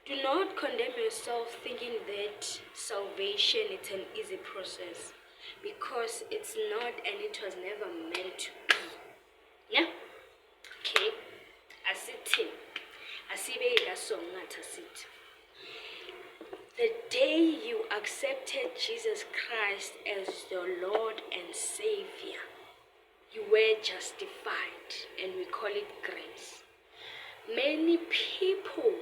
Do not condemn yourself thinking that salvation is an easy process, because it's not, and it was never meant to be. Yeah? Okay. Asithi. Asibeka songa tasit. The day you accepted Jesus Christ as your Lord and Savior, you were justified, and we call it grace. Many people,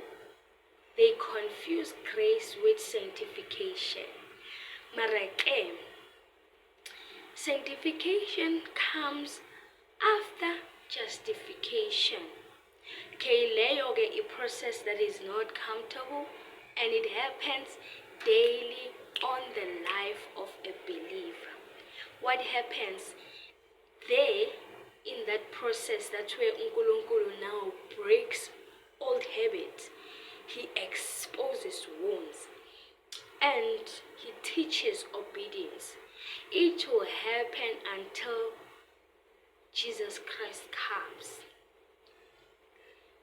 they confuse grace with sanctification. Marake, sanctification comes after justification. Leyo ke a process that is not comfortable, and it happens daily on the life of a believer. What happens there in that process, that's where uNkulunkulu now breaks old habits. He exposes wounds and he teaches obedience. It will happen until Jesus Christ comes.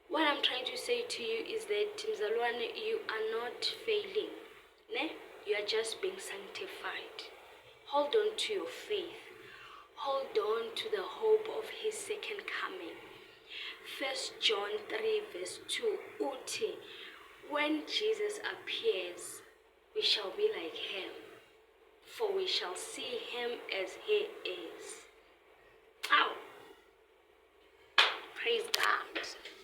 What I'm trying to say to you is that, Mzalwane, you are not failing. Ne? You are just being sanctified. Hold on to your faith. Hold on to the hope of his second coming. 1 John 3 verse 2. Uti, when Jesus appears, we shall be like him, for we shall see him as he is. Ow! Praise God.